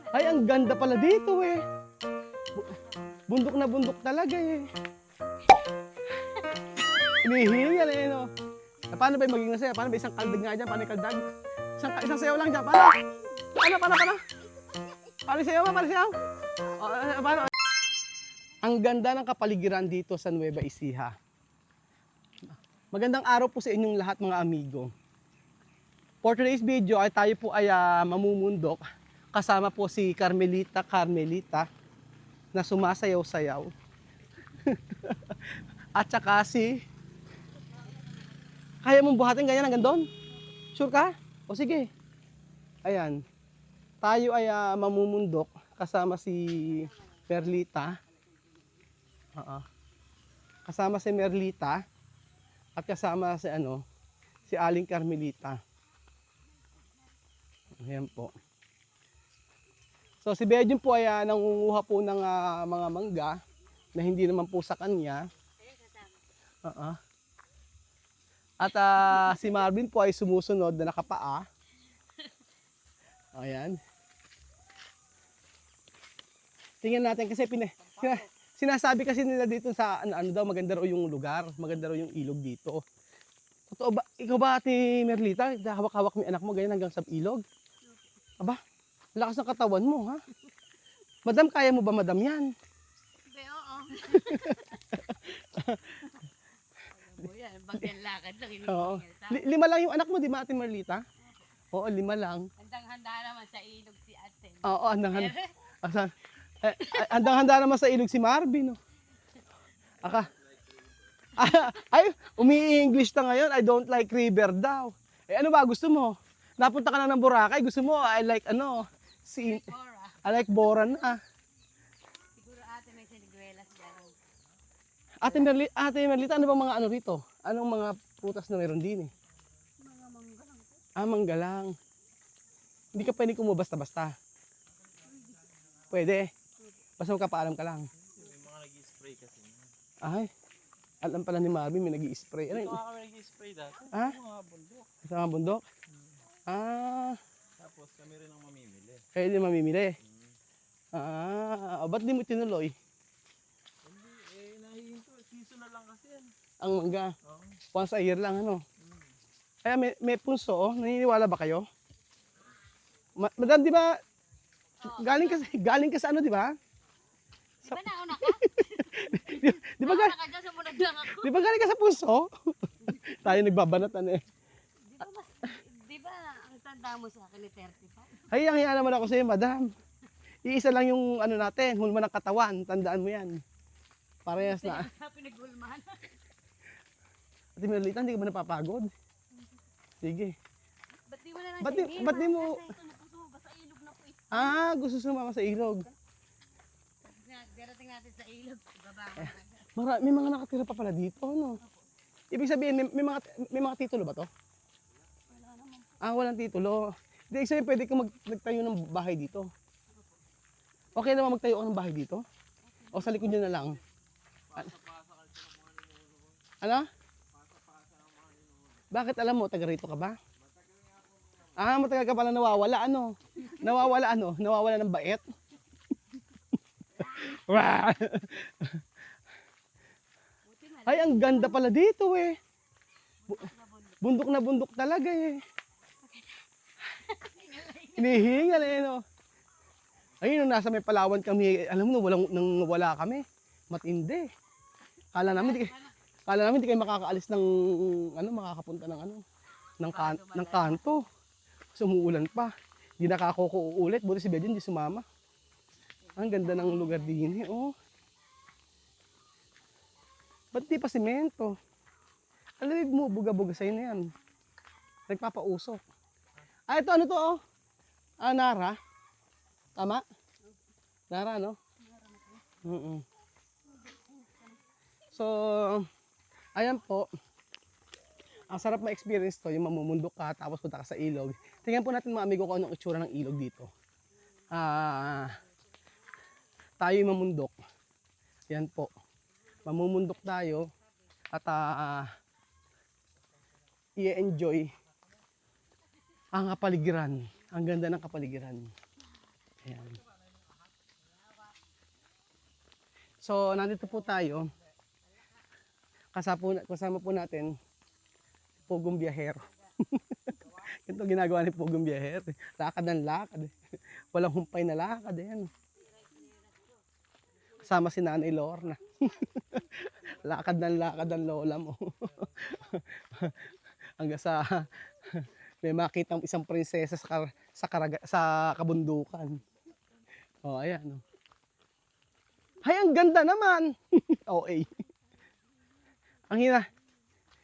Ay, ang ganda pala dito eh. Bundok na bundok talaga eh. Hinihingal eh, no? Paano ba yung maging masaya? Paano ba isang kaldag nga dyan? Paano yung kaldag? Isang sayaw lang dyan. Paano? Paano? Paano sayaw mo? Paano sayaw? Paano? Ang ganda ng kapaligiran dito sa Nueva Ecija. Magandang araw po sa inyong lahat mga amigo. For today's video ay tayo po ay mamumundok. Kasama po si Carmelita na sumasayaw-sayaw. At saka si... Kaya mong buhatin ganyan hanggang doon? Sure ka? O sige. Ayan. Tayo ay mamumundok kasama si Merlita. Kasama si Merlita at kasama si Aling Carmelita. Ayan po. So si Bejun po ay nangunguha po ng mga mangga na hindi naman po sa kanya. At si Marvin po ay sumusunod na nakapaa. Ayan. Tingnan natin kasi sinasabi kasi nila dito sa ano daw maganda raw yung lugar, maganda raw yung ilog dito. Totoo ba? Ikaw ba Ate Merlita, hawak-hawak mo yung anak mo ganyan hanggang sa ilog? Aba, lakas ng katawan mo ha. Madam, kaya mo ba madam yan? Oo. Yan, bagyang lakad lang. Oo. Lima lang yung anak mo, di ba Ate Merlita? Oo, 5 lang. Handang-handa naman sa ilog si ate. Oo, handang-handa naman sa ilog si Marvin. No? Ay, umi-English na ngayon. I don't like river daw. Eh ano ba gusto mo? Napunta ka na ng Boracay, gusto mo I like I like Bora na. Siguro ate may siniguelas dyan. Ate Merlita, ano bang mga ano rito? Anong mga prutas na meron din eh? Mga mangga lang. Mangga lang. Hindi ka pwede kumuha basta-basta. Pwede. Basta magkapaalam ka lang. May mga nag-i-spray kasi. Ay, alam pala ni Marvin may nag-i-spray. Ito nga kami nag-i-spray dati. Ha? Sa mga bundok. Sa mga bundok? Tapos kami rin ang mamimili. Kayo din mamimili. Ba't di mo tinuloy? Hindi, nahihinto. Season na lang kasi yan. Ang mangga. Oo. Once a year lang Ay, may punso naniniwala ba kayo? Madam, di ba? Galing ka sa ano, di ba? Di ba nauna ka? Di ba Nauna ka dyan, sumunod lang ako. Di ba galing ka sa punso? Tayo nagbabanatan eh. Di ba ang tanda mo sa akin ni 35? Ay, ang hiya naman ako sa'yo, madam. Iisa lang yung ano natin, hulma ng katawan. Tandaan mo yan. Parehas na. Pinaghulmahan. Ate Merlita, hindi ka ba napapagod? Sige. Ba't di mo na Ba't di mo... Kasi ito napusuba sa ilog na po eh. Gusto sumama sa ilog. Darating natin sa ilog. Baba. May mga nakatira pa pala dito, no? Ibig sabihin, may mga titulo ba to? Wala naman po. Walang titulo. Hindi, ibig sabihin, pwede kang nagtayo ng bahay dito. Okay naman magtayo ka ng bahay dito? O sa likod nyo na lang? Ano? Bakit alam mo, taga rito ka ba? Matagal ka pala nawawala, Nawawala ng bait? Ay, ang ganda pala dito eh. Bundok na bundok talaga eh. Hinihingal eh, no? Ayun, nasa may Palawan kami, alam mo, wala kami. Matindi. Kala namin di kayo makakaalis ng, makakapunta ng kanto. Sumuulan pa. Di nakakauulit, buti si Bejun di sumama. Ang ganda ng lugar din eh, oh. Ba't di pa simento? Alam mo, buga-buga sa'yo na yan. Nagpapausok. Ito ano to, oh? Nara. Tama? Nara, no? So, ayan po. Ang sarap ma-experience to, yung mamumundok ka, tapos punta ka sa ilog. Tingnan po natin mga amigo kung anong itsura ng ilog dito. Tayo yung mamundok. Yan po. Mamumundok tayo at i-enjoy ang kapaligiran. Ang ganda ng kapaligiran. Ayan. So, nandito po tayo. Kasama po natin Pugong Biyahero. Ito ginagawa ni Pugong Biyahero. Lakad ng lakad. Walang humpay na lakad. Ayan. Kasama si Nanay Lorna. Lakad ng lakad ang lola mo. Hanggang sa may makitang isang prinsesa sa kabundukan. Oh, ayan. Oh. Hay, ang ganda naman. Okay. Ang hina.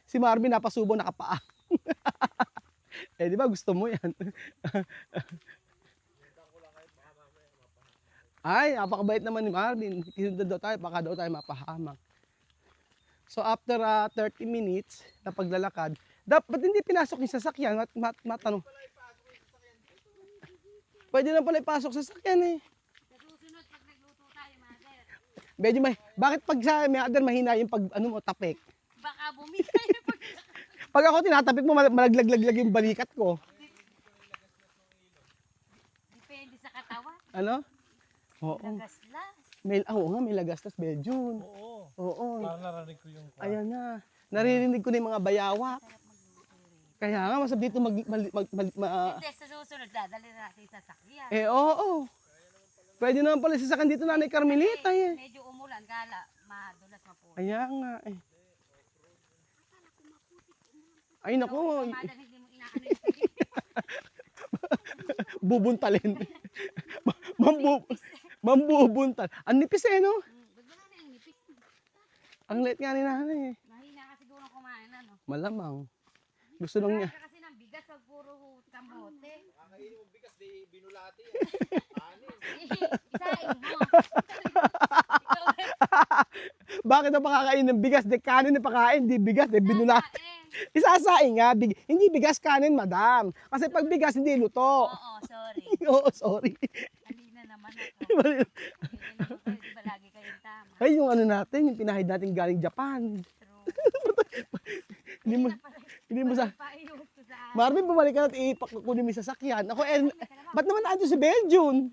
Si Marvin napasubo nakapaa. Eh, di ba gusto mo yan? Ay, napakabait naman ni Marvin. Kisundan daw tayo, baka daw tayo mapahamak. So after 30 minutes na paglalakad, dapat hindi pinasok yung sasakyan. Matanong. Pwede lang pala ipasok sa sasakyan eh. Sa susunod, pag nagluto tayo, mother, Medyo bakit pag sa may other mahina yung pag ano mo tapik? baka bumigay na pag... Pag ako tinatapik mo malaglaglag yung balikat ko. Depende sa katawan. Ano? Oo. Lagaslas. Oo nga, may lagastas Beljun. Oo. Oo. Parang narinig ko yung Ayan na. Naririnig ko na yung mga bayawak. Kaya nga, masab dito Hindi, sa susunod, dadali na natin sa sakyan. oo. Pwede naman pala sasakan dito Nanay Carmelita eh. Medyo umulan, gala, madulas mapuno. Kaya nga eh. Ay naku, Mother, hindi mo inaano yung bubuntalin. Mambubuntal. Ang nipis eh, no? Ba't wala na yung nipis? Ang liit nga ni Nanay eh. Mahina kasi siguro kumain, ano? Malamang. Gusto lang niya. Kasi ng bigas, pag puro kamote. Kakainin mo bigas, di binulati. Isain mo. Bakit na pakakain ng bigas? Di kanin na pakain, di bigas, di binulat. Isain. Isasaing nga, hindi bigas kanin, madam. Kasi pag bigas, hindi luto. Oo, sorry. Oo, sorry. Mali na naman ako. Mali na naman kayo, di ba lagi kayong tama? Ay, yung ano natin, yung pinahid natin galing Japan. True. Hindi mo, hindi mo sa... Paiwas ko sa akin. Marvin, bumalik ka natin, ipakukunin mo yung sasakyan. Ako, ba't naman ando si Belgium?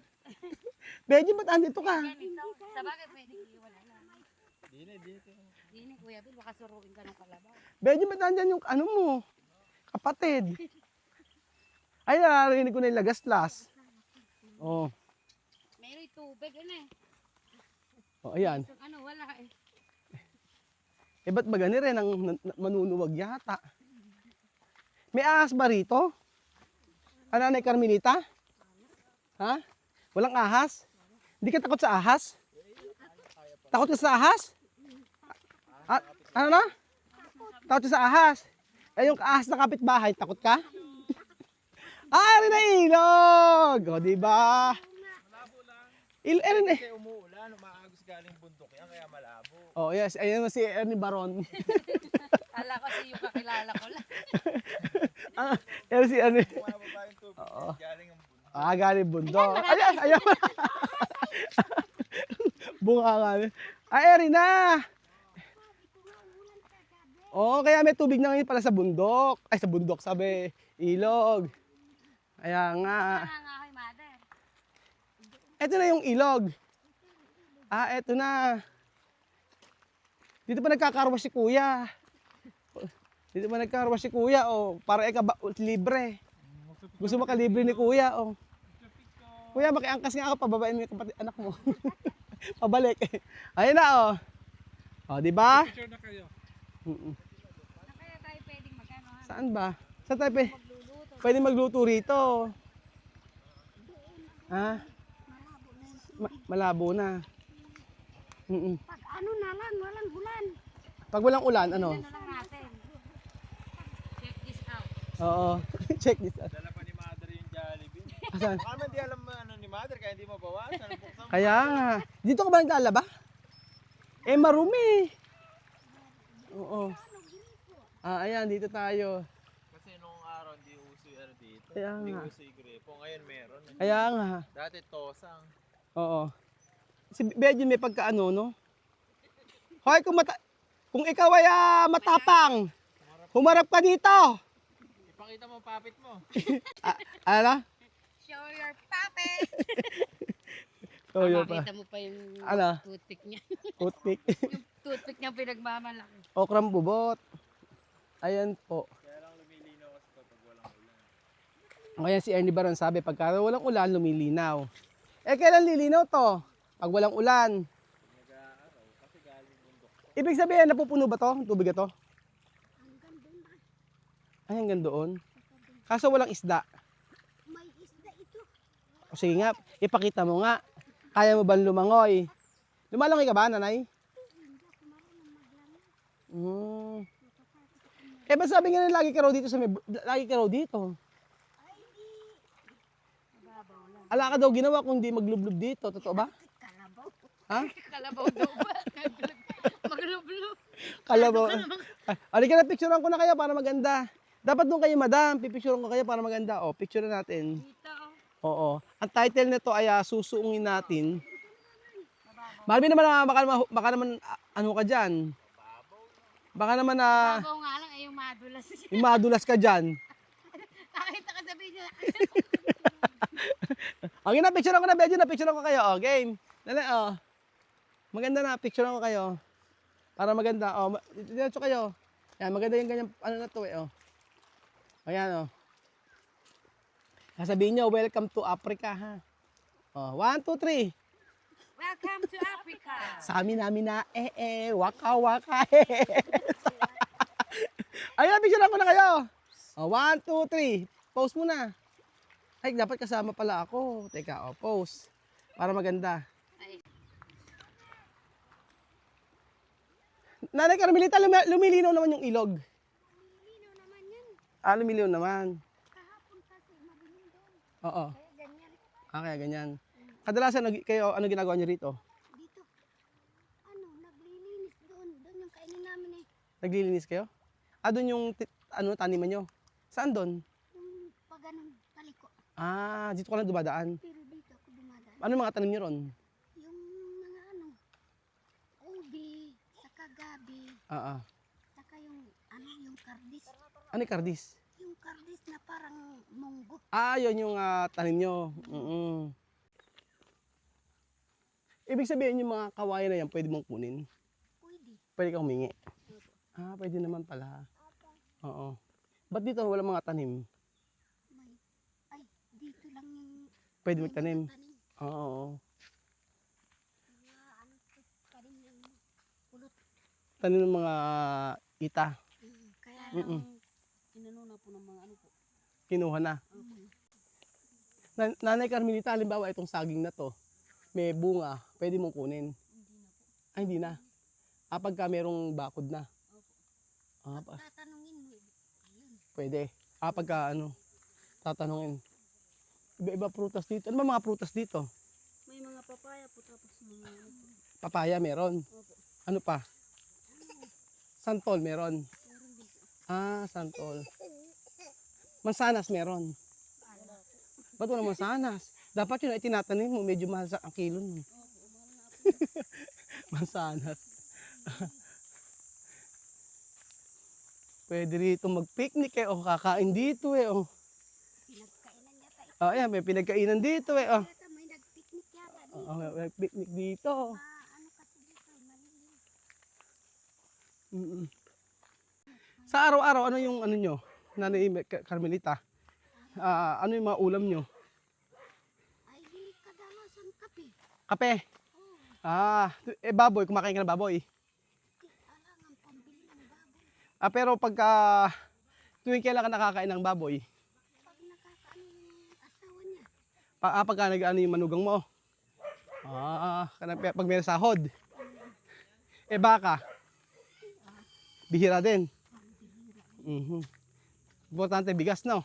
Belgium, ba't andito ka? Ganito. Sa bagay, pwede iwan na lang. Di Dini, Kuya Bill, baka suruin ka ng kalabaw. Belgium, ba't andyan yung ano mo? Kapatid. Ay, narinig ko na yung lagaslas. Oh. Meron yung tubig, ano eh. Oh, ayan. So, ano, wala eh. Eh, ba't ba gani rin ang manunuwag yata? May ahas ba rito? Nanay Carmelita? Ha? Walang ahas? Hindi ka takot sa ahas? Takot ka sa ahas? Ano na? Takot ka sa ahas? Eh, yung ahas na kapitbahay, takot ka? Rin na ilog! O, diba? Rin eh. Kasi umuulan, umaagos galing bundok yan, kaya malabo. Oh, yes. Ayan na si Ernie Baron. Kala ko si yung kakilala ko lang. Yan si Ernie. Bumababa yung tubig, galing ang bundok. Galing bundok. Ayan. Bunga nga. Eri na. Oo, kaya may tubig na ngayon pala sa bundok. Ay, sa bundok, sabi. Ilog. Kaya nga. Nangangahoy, mother. Ito na yung ilog. Eto na. Dito pa nagkakarwas si kuya. Dito pa nagkakarwas si kuya, oh. Para libre. Gusto mo ka-libre ni kuya, oh. Kuya, makiangkas nga ako, pababain mo yung kapatid, anak mo. Pabalik. Ayun na, oh. Oh, di ba? Picture na kayo. Saan kaya tayo pwedeng magano, ha? Saan ba? Saan tayo Magluluto. pwede magluto rito? Ha? Malabo na. Pag ano na lang, walang ulan. Pag walang ulan, ano? Ano lang natin. Check this out. Oo. Check this out. Dala pa ni Mother yung Jollibee. Asan? Baka naman di alam mo ano ni Mother, kaya hindi mabawasan. Buksan mo. Kaya nga. Dito ka ba naglalaba? Eh, marumi. Oo. Ayan, dito tayo. Kasi nung araw hindi uso yung ano dito. Kaya Hindi nga. uso yung gripo. Ngayon meron. Kaya nga. Dati tosang. Oo. Si Benji may pagkaano, no? Hoy, kung ikaw ay matapang, humarap ka dito. Ipakita mo ang papit mo. Ano? Show your puppet. Toyo pa. Makita mo pa yung Ano? toothpick niya. Toothpick. Yung toothpick niya pinagmamalaki. Okrang bubot. Ayan po. Kaya lang lumilinaw kasi kapag walang ulan. Kaya si Ernie Baron sabi, pagka walang ulan, lumilinaw. Eh, kailan lilinaw to? Pag walang ulan. Nag-aaraw kasi galing bundok. Ibig sabihin, napupuno ba to? Tubig ito? Ay, hanggang doon. Kaso walang isda. May isda ito. O sige nga, ipakita mo nga. Kaya mo ba lumangoy? Lumalangoy ka ba, nanay? Hmm. Eh, ba sabi nga na lagi ka raw dito sa lagi ka raw dito? Ala ka daw ginawa kung di maglublob dito. Totoo ba? Kalabaw. Ha? Kalabaw daw ba? Maglublob. Kalabaw. Alika na, picturean ko na kayo para maganda. Dapat doon kayo, madam. Pipicturean ko kayo para maganda. O, picture natin. Dito. Oo. Ang title nito ay susuungin natin. Marami naman baka naman ano ka dyan. Baka naman Babaw nga lang ay yung madulas. yung madulas ka dyan. Nakita ka sa video. Okay na, picturean ko na, Bedyo na. Picturean ko kayo. O, game. Dali, o. Maganda na, picturean ko kayo. Para maganda. O, dito kayo. Yan, maganda yung ganyan, ano na to eh, o. Ayan, o. Sasabihin nyo, welcome to Africa, ha. O, 1, 2, 3. Welcome to Africa. Sa amin namin na, waka waka, Ayun, picturean ko na kayo. O, 1, 2, 3. Pose muna. Ay, dapat kasama pala ako. Teka, o, pose. Para maganda. Ay. Nanay Carmelita, lumilinaw naman yung ilog. Lumilinaw naman yan. Ah, lumilinaw naman. Kahapon kasi madilim doon. Oo. Kaya ganyan. Ah, kaya ganyan. Kadalasan, kayo, ano ginagawa nyo rito? Dito. Ano, naglilinis doon. Doon yung kainin namin eh. Naglilinis kayo? Ah, doon yung, taniman nyo? Saan doon? Yung pag anong taliko. Ah, dito ko lang dumadaan. Pero dito ako dumadaan. Ano mga tanim nyo ron? Yung mga ano, ubi, saka gabi, Ah, ah. saka yung ano, yung kardis. Ano yung kardis? Yung kardis na parang munggo. Ah, yun yung tanim nyo. Ibig sabihin yung mga kawayan na yan, pwede mong kunin. Pwede. Pwede ka humingi. Ah, pwede naman pala. Oo. Ba't dito wala mga tanim? May, ay, dito lang yung Pwede may magtanim. mga tanim. Oo. Mga ano, tanim ng pulot. Tanim ng mga ita. Kaya Mm-mm. inano na po ng mga ano po. Kinuha na. Nanay Carmelita, halimbawa itong saging na to, may bunga, pwede mong kunin. Hindi na po. Ay, hindi na. Ah, pagka merong bakod na. Ah, Tatanungin mo, ayun. pwede. Ah, pagka tatanungin. Iba-iba prutas dito. Ano ba mga prutas dito? May mga papaya po tapos mga ano po. Papaya meron. Opo. Ano pa? Santol meron. Meron din po. Ah, santol. Mansanas meron. Wala po. Ba't wala mansanas? Dapat yun ay tinatanim mo. Medyo mahal sa ang kilo nun. Opo, umano na po. Mansanas. Pwede rito mag-picnic eh. O kakain dito eh. O. Pinagkainan yata ito. Oh, ayan, may pinagkainan dito eh. Oh. Yata may nag-picnic yata dito. Oh, may picnic dito. Ano kasi dito, malilim. Mm-mm. Sa araw-araw, ano yung ano nyo? Nanay Carmelita. Ano yung mga ulam nyo? Ay, di kadalasan kape. Kape. Oo. Baboy. Kumakain ka ng baboy. Di alangan pambili ng baboy. Pero pagka tuwing kailan ka nakakain ng baboy? Pag nakakaano yung asawa niya. Pagka nag-ano yung manugang mo? Pag may sahod. Baka. Bihira din. Importante bigas, no?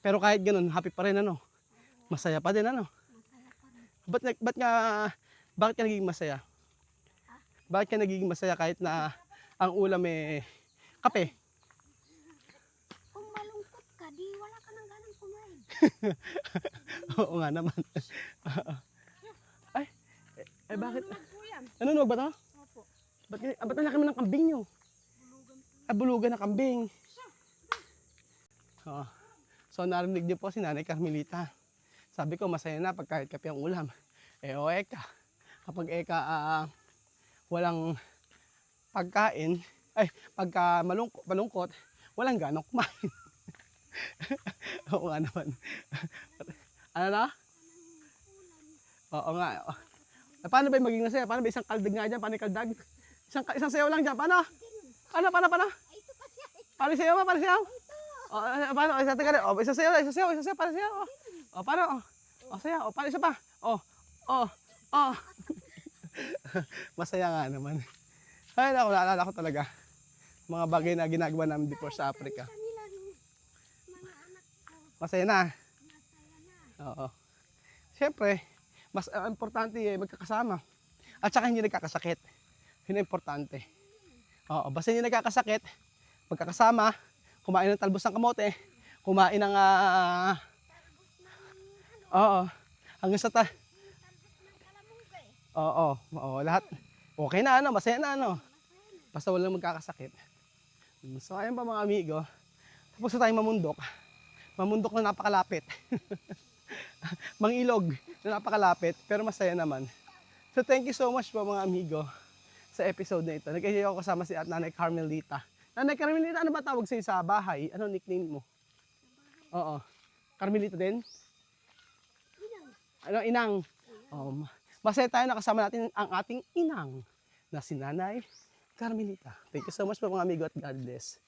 Pero kahit ganun, happy pa rin, ano? Masaya pa din, ano? Masaya pa rin. Bakit ka nagiging masaya? Bakit ka nagiging masaya kahit na ang ulam kape? Kung malungkot ka, di wala ka nang ganang kumain. Oo nga naman. Bakit? Nanunog ba to? Opo. Ba't ang laki mo ng kambing nyo? Bulugan na kambing. So narinig niyo po si Nanay Carmelita. Sabi ko, masaya na pag kahit kape ang ulam. O eka, kapag eka walang pagkain, ay, pagka malungkot, walang ganong kumain. Oo nga naman. Ano na? Oo nga. Paano ba yung maging masaya? Paano ba isang kaldag nga dyan? Paano yung kaldag? Isang sayaw lang dyan. Paano? Paano? Paano sayaw ba? Paano sayaw? Paano? Isang sayaw. Paano sayaw? Paano? Sayaw. Paano isa pa? Masaya nga naman. Ay, naku, naalala ko talaga. Mga bagay na ginagawa namin before sa Africa. Masaya na. Oo. Siyempre, mas importante magkakasama. At saka hindi nagkakasakit. Yun ang importante. Oo, basta hindi nagkakasakit, magkakasama, kumain ng talbos ng kamote, kumain ng oo, hanggang sa oo, lahat. Okay na masaya na Basta walang magkakasakit. So ayun pa mga amigo, tapos na tayong mamundok na napakalapit. Mangilog na napakalapit, pero masaya naman. So thank you so much po mga amigo sa episode na ito. Nag-enjoy ako kasama si Nanay Carmelita. Nanay Carmelita, ano ba tawag sa'yo sa bahay? Ano nickname mo? Oo. Carmelita din? Ano, inang? Masaya tayo nakasama natin ang ating inang na si Nanay Carmelita. Thank you so much po mga amigo at God bless.